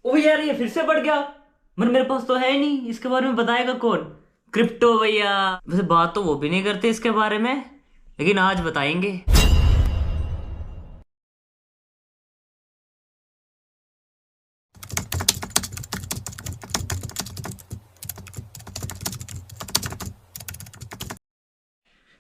ओ यार, ये फिर से बढ़ गया। मेरे पास तो है ही नहीं, इसके बारे में बताएगा कौन? क्रिप्टो भैया। वैसे बात तो वो भी नहीं करते इसके बारे में, लेकिन आज बताएंगे।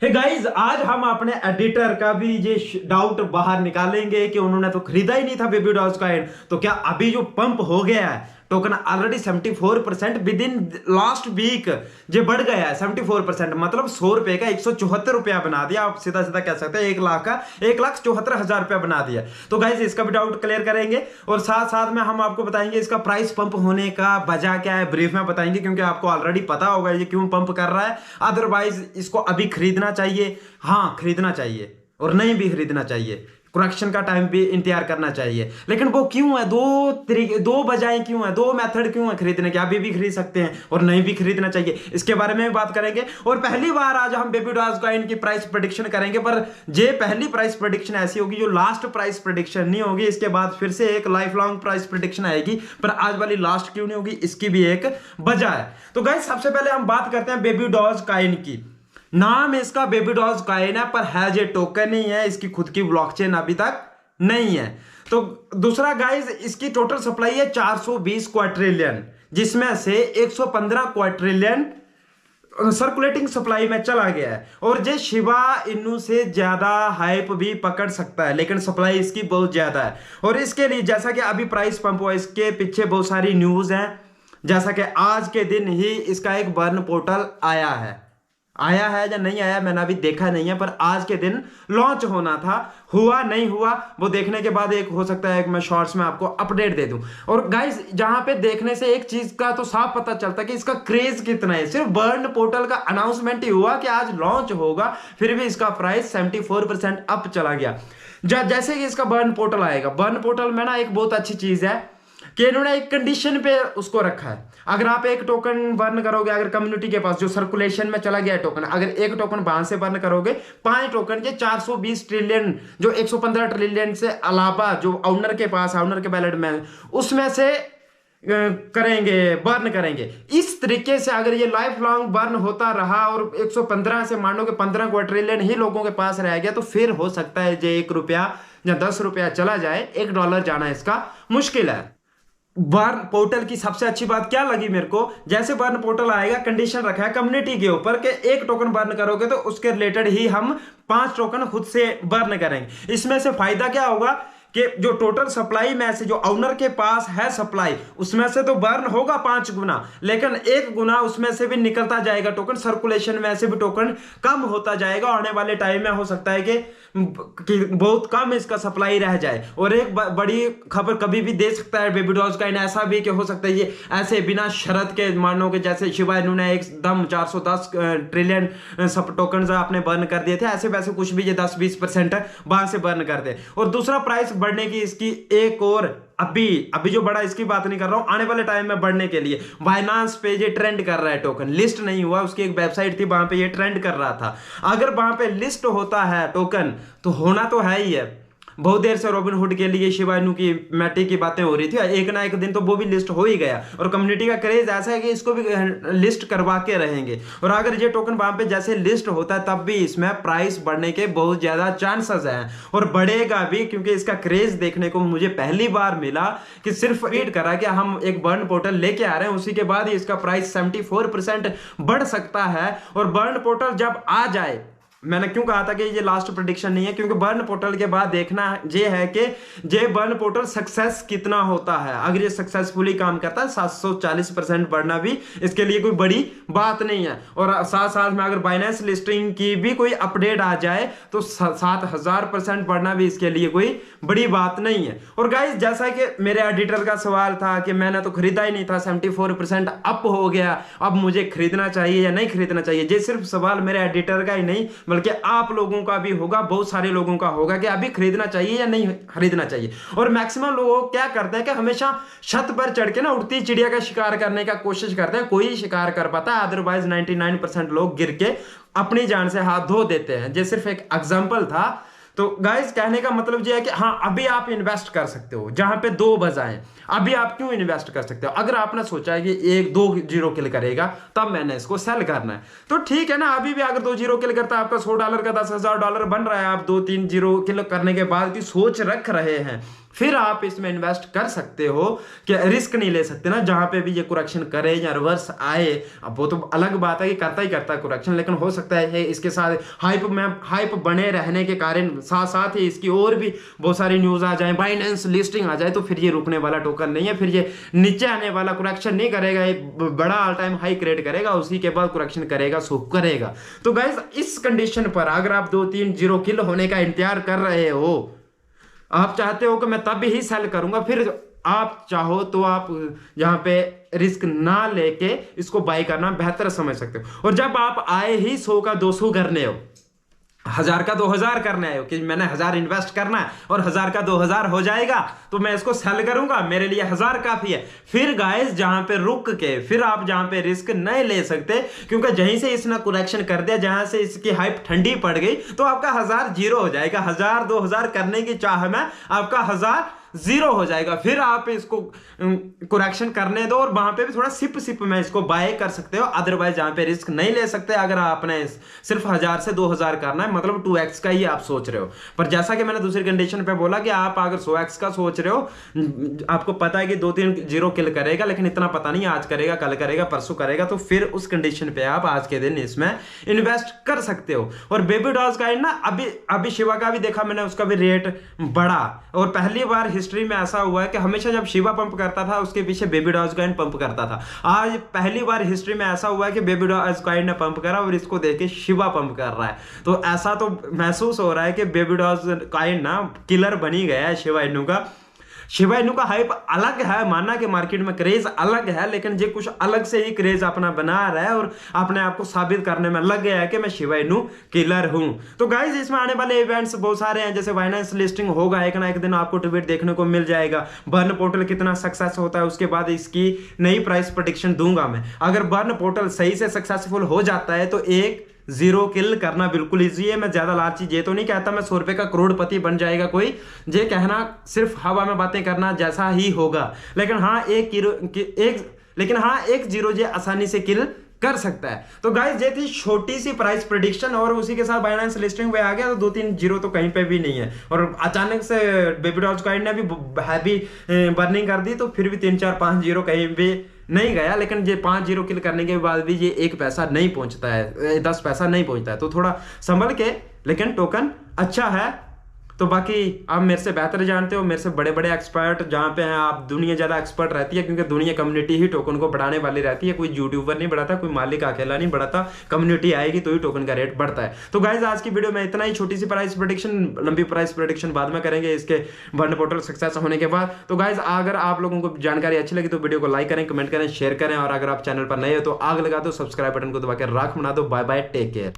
हे गाइस, आज हम अपने एडिटर का भी ये डाउट बाहर निकालेंगे कि उन्होंने तो खरीदा ही नहीं था बेबी डॉज कॉइन। तो क्या अभी जो पंप हो गया है token already 74% within last week जो बढ़ गया है 74%, मतलब 100 रुपए का 174 रुपया बना दिया। आप सीधा सीधा कह सकते हैं 1 लाख का 1,74,000 रुपया बना दिया। तो गाइस, इसका भी डाउट क्लियर करेंगे और साथ साथ में हम आपको बताएंगे इसका प्राइस पंप होने का वजह क्या है, ब्रीफ में बताएंगे, क्योंकि आपको ऑलरेडी पता होगा ये क्यों पंप कर रहा है। अदरवाइज इसको अभी खरीदना चाहिए, हाँ खरीदना चाहिए, और नहीं भी खरीदना चाहिए। करेक्शन का टाइम भी इंतजार करना चाहिए, लेकिन वो क्यों है, दो तरीके, दो बजाएं क्यों है, दो मेथड क्यों है खरीदने के? अभी भी खरीद सकते हैं और नहीं भी खरीदना चाहिए, इसके बारे में भी बात करेंगे। और पहली बार आज हम बेबी डॉज कॉइन की प्राइस प्रेडिक्शन करेंगे, पर ये पहली प्राइस प्रेडिक्शन ऐसी होगी जो लास्ट प्राइस प्रेडिक्शन नहीं होगी। इसके बाद फिर से एक लाइफ लॉन्ग प्राइस प्रेडिक्शन आएगी, पर आज वाली लास्ट क्यों नहीं होगी, इसकी भी एक वजह है। तो गाइस, सबसे पहले हम बात करते हैं बेबी डॉज कॉइन की। नाम इसका बेबी डॉज कॉइन है, पर है ये टोकन नहीं है, इसकी खुद की ब्लॉकचेन अभी तक नहीं है। तो दूसरा गाइस, इसकी टोटल सप्लाई है 420 क्वाड्रिलियन, जिसमें से 115 क्वाड्रिलियन सर्कुलेटिंग सप्लाई में चला गया है। और ये शिबा इनू से ज्यादा हाइप भी पकड़ सकता है, लेकिन सप्लाई इसकी बहुत ज्यादा है। और इसके लिए जैसा कि अभी प्राइस पंप हुआ, इसके पीछे बहुत सारी न्यूज है। जैसा कि आज के दिन ही इसका एक बर्न पोर्टल आया है या नहीं आया मैंने अभी देखा नहीं है, पर आज के दिन लॉन्च होना था, हुआ नहीं हुआ वो देखने के बाद एक हो सकता है, एक मैं शॉर्ट्स में आपको अपडेट दे दूं। और गाइस, जहां पे देखने से एक चीज का तो साफ पता चलता है कि इसका क्रेज कितना है। सिर्फ बर्न पोर्टल का अनाउंसमेंट ही हुआ कि आज लॉन्च होगा, फिर भी इसका प्राइस 74% अप चला गया। जैसे कि इसका बर्न पोर्टल आएगा, बर्न पोर्टल में ना एक बहुत अच्छी चीज है कि इन्होंने एक कंडीशन पे उसको रखा है। अगर आप एक टोकन बर्न करोगे, अगर कम्युनिटी के पास जो सर्कुलेशन में चला गया टोकन, अगर एक टोकन वहां से बर्न करोगे, 5 टोकन के 420 ट्रिलियन, जो 115 ट्रिलियन से अलावा जो ऑनर के पास, ऑनर के बैलेट में, उसमें से करेंगे, बर्न करेंगे। इस तरीके से अगर ये लाइफ लॉन्ग बर्न होता रहा और 115 से मानो कि 15 क्वाड्रिलियन ही लोगों के पास रह गया, तो फिर हो सकता है जो 1 रुपया या 10 रुपया चला जाए, $1 जाना इसका मुश्किल है। बर्न पोर्टल की सबसे अच्छी बात क्या लगी मेरे को, जैसे बर्न पोर्टल आएगा, कंडीशन रखा है कम्युनिटी के ऊपर कि एक टोकन बर्न करोगे तो उसके रिलेटेड ही हम 5 टोकन खुद से बर्न करेंगे। इसमें से फायदा क्या होगा कि जो टोटल सप्लाई में से जो ओनर के पास है सप्लाई, उसमें से तो बर्न होगा 5 गुना, लेकिन 1 गुना उसमें से भी निकलता जाएगा टोकन, सर्कुलेशन में से भी टोकन कम होता जाएगा। आने वाले टाइम में हो सकता है कि बहुत कम इसका सप्लाई रह जाए। और एक बड़ी खबर कभी भी दे सकता है बेबी डॉज का, ऐसा भी कि हो सकता है ये ऐसे बिना शर्त के, मानो कि जैसे शिबा इनू ने एकदम 410 ट्रिलियन सब टोकन आपने बर्न कर दिए थे, ऐसे वैसे कुछ भी ये 10-20% वहां से बर्न कर दे। और दूसरा, प्राइस बढ़ने की इसकी एक और, अभी जो बड़ा, इसकी बात नहीं कर रहा हूं, आने वाले टाइम में बढ़ने के लिए बाइनांस पे ये ट्रेंड कर रहा है टोकन, लिस्ट नहीं हुआ, उसकी एक वेबसाइट थी वहां पे ये ट्रेंड कर रहा था। अगर वहां पे लिस्ट होता है टोकन, तो होना तो है ही है। बहुत देर से रॉबिनहुड के लिए शिबा इनू की मैटी की बातें हो रही थी, एक ना एक दिन तो वो भी लिस्ट हो ही गया। और कम्युनिटी का क्रेज ऐसा है कि इसको भी लिस्ट करवा के रहेंगे। और अगर ये टोकन वहां पे जैसे लिस्ट होता है, तब भी इसमें प्राइस बढ़ने के बहुत ज्यादा चांसेस हैं, और बढ़ेगा भी, क्योंकि इसका क्रेज देखने को मुझे पहली बार मिला कि सिर्फ वेट करा कि हम एक बर्न पोर्टल लेके आ रहे हैं, उसी के बाद ही इसका प्राइस 74% बढ़ सकता है। और बर्न पोर्टल जब आ जाए, मैंने क्यों कहा था कि ये लास्ट प्रेडिक्शन नहीं है, क्योंकि बर्न पोर्टल के बाद देखना ये है कि ये बर्न पोर्टल सक्सेस कितना होता है। अगर ये सक्सेसफुली काम करता है, 740% बढ़ना भी इसके लिए कोई बड़ी बात नहीं है। और साथ साथ में अगर बाइनेंस लिस्टिंग की भी कोई अपडेट आ जाए, तो 7000% बढ़ना भी इसके लिए कोई बड़ी बात नहीं है। और गाइस, जैसा कि मेरे एडिटर का सवाल था कि मैंने तो खरीदा ही नहीं था, 74% अप हो गया, अब मुझे खरीदना चाहिए या नहीं खरीदना चाहिए, ये सिर्फ सवाल मेरे एडिटर का ही नहीं बल्कि आप लोगों का भी होगा, बहुत सारे लोगों का होगा कि अभी खरीदना चाहिए या नहीं खरीदना चाहिए। और मैक्सिमम लोग क्या करते हैं कि हमेशा छत पर चढ़ के ना उड़ती चिड़िया का शिकार करने का कोशिश करते हैं, कोई शिकार कर पाता है, अदरवाइज 99% लोग गिर के अपनी जान से हाथ धो देते हैं। ये सिर्फ एक एग्जाम्पल था। तो गाइस कहने का मतलब ये है कि हाँ अभी आप इन्वेस्ट कर सकते हो जहां पे 2 बजाएं, अभी आप क्यों इन्वेस्ट कर सकते हो। अगर आपने सोचा है कि 1-2 जीरो किल करेगा तब मैंने इसको सेल करना है, तो ठीक है ना, अभी भी अगर 2 जीरो किल करता है आपका $100 का $10,000 बन रहा है, आप 2-3 जीरो किल करने के बाद की सोच रख रहे हैं, फिर आप इसमें इन्वेस्ट कर सकते हो कि रिस्क नहीं ले सकते ना, जहां पे भी ये करेक्शन करे या रिवर्स आए। अब वो तो अलग बात है कि करता ही करता है करेक्शन, लेकिन हो सकता है इसके साथ हाइप बने रहने के कारण साथ साथ ही इसकी और भी बहुत सारी न्यूज आ जाए, बाइनेंस लिस्टिंग आ जाए, तो फिर ये रुकने वाला टोकन नहीं है, फिर ये नीचे आने वाला करेक्शन नहीं करेगा, एक बड़ा ऑल टाइम हाई क्रिएट करेगा, उसी के बाद करेक्शन करेगा, सो करेगा। तो गाइस इस कंडीशन पर अगर आप 2-3 जीरो किल होने का इंतजार कर रहे हो, आप चाहते हो कि मैं तब ही सेल करूंगा, फिर आप चाहो तो आप यहां पे रिस्क ना लेके इसको बाय करना बेहतर समझ सकते हो। और जब आप आए ही 100 का 200 करने हो, 1000 का 2000 करने आए हो कि मैंने 1000 इन्वेस्ट करना है और 1000 का 2000 हो जाएगा तो मैं इसको सेल करूंगा, मेरे लिए 1000 काफी है। फिर गाइस जहां पे रुक के फिर आप जहां पे रिस्क नहीं ले सकते, क्योंकि जहीं से इसने करेक्शन कर दिया, जहां से इसकी हाइप ठंडी पड़ गई, तो आपका 1000 जीरो हो जाएगा। 1000-2000 करने की चाह में आपका 1000 जीरो हो जाएगा। फिर आप इसको करेक्शन करने दो और वहां पे भी थोड़ा सिप में इसको बाय कर सकते हो, अदरवाइज जहां पे रिस्क नहीं ले सकते। अगर आपने सिर्फ 1000 से 2000 करना है, मतलब 2x का ही आप सोच रहे हो, पर जैसा कि मैंने दूसरी कंडीशन पे बोला कि आप अगर 100x का सोच रहे हो, आपको पता है कि 2-3 जीरो किल करेगा, लेकिन इतना पता नहीं आज करेगा, कल करेगा, परसों करेगा, तो फिर उस कंडीशन पे आप आज के दिन इसमें इन्वेस्ट कर सकते हो। और बेबी डॉज का ना अभी शिवा का भी देखा मैंने, उसका भी रेट बढ़ा, और पहली बार हिस्ट्री में ऐसा हुआ है कि हमेशा जब शिवा पंप करता था उसके पीछे बेबी डॉजकॉइन पंप करता था। आज पहली बार हिस्ट्री में ऐसा हुआ है कि बेबी डॉजकॉइन ने पंप करा और इसको देख के शिवा पंप कर रहा है। तो ऐसा तो महसूस हो रहा है कि बेबी डॉजकॉइन ना किलर बनी गया है शिबा इनू का। शिबा इनू का हाइप अलग है, माना कि मार्केट में क्रेज अलग है, लेकिन ये कुछ अलग से ही क्रेज अपना बना रहा है और अपने आप को साबित करने में लग गया है कि मैं शिबा इनू किलर हूं। तो गाइस इसमें आने वाले इवेंट्स बहुत सारे हैं, जैसे बाइनेंस लिस्टिंग होगा, एक ना एक दिन आपको ट्वीट देखने को मिल जाएगा। बर्न पोर्टल कितना सक्सेस होता है उसके बाद इसकी नई प्राइस प्रेडिक्शन दूंगा मैं। अगर बर्न पोर्टल सही से सक्सेसफुल हो जाता है तो 1 जीरो किल करना बिल्कुल इजी है। मैं ज्यादा लालची ये तो नहीं कहता मैं 100 रुपए का करोड़पति बन जाएगा कोई, ये कहना सिर्फ हवा में बातें करना जैसा ही होगा। लेकिन हाँ एक जीरो ये आसानी से किल कर सकता है। तो गाइस ये थी छोटी सी प्राइस प्रेडिक्शन, और उसी के साथ बाइनेंस लिस्टिंग पे आ गया तो 2-3 जीरो तो कहीं पे भी नहीं है। और अचानक से बेबी डॉजकॉइन ने भी हैवी बर्निंग कर दी, तो फिर भी 3-4-5 जीरो कहीं भी नहीं गया। लेकिन ये 5 जीरो किल करने के बाद भी ये 1 पैसा नहीं पहुंचता है, 10 पैसा नहीं पहुंचता है, तो थोड़ा संभल के, लेकिन टोकन अच्छा है। तो बाकी आप मेरे से बेहतर जानते हो, मेरे से बड़े बड़े एक्सपर्ट जहाँ पे हैं, आप दुनिया ज़्यादा एक्सपर्ट रहती है, क्योंकि दुनिया कम्युनिटी ही टोकन को बढ़ाने वाली रहती है। कोई यूट्यूबर नहीं बढ़ाता, कोई मालिक अकेला नहीं बढ़ाता, कम्युनिटी आएगी तो ही टोकन का रेट बढ़ता है। तो गाइज आज की वीडियो में इतना ही, छोटी सी प्राइस प्रेडिक्शन, लंबी प्राइस प्रेडिक्शन बाद में करेंगे इसके बर्न पोर्टल सक्सेस होने के बाद। तो गाइज अगर आप लोगों को जानकारी अच्छी लगी तो वीडियो को लाइक करें, कमेंट करें, शेयर करें, और अगर आप चैनल पर नए हो तो आग लगा दो, सब्सक्राइब बटन को दबा के राख बना दो। Bye bye, take care.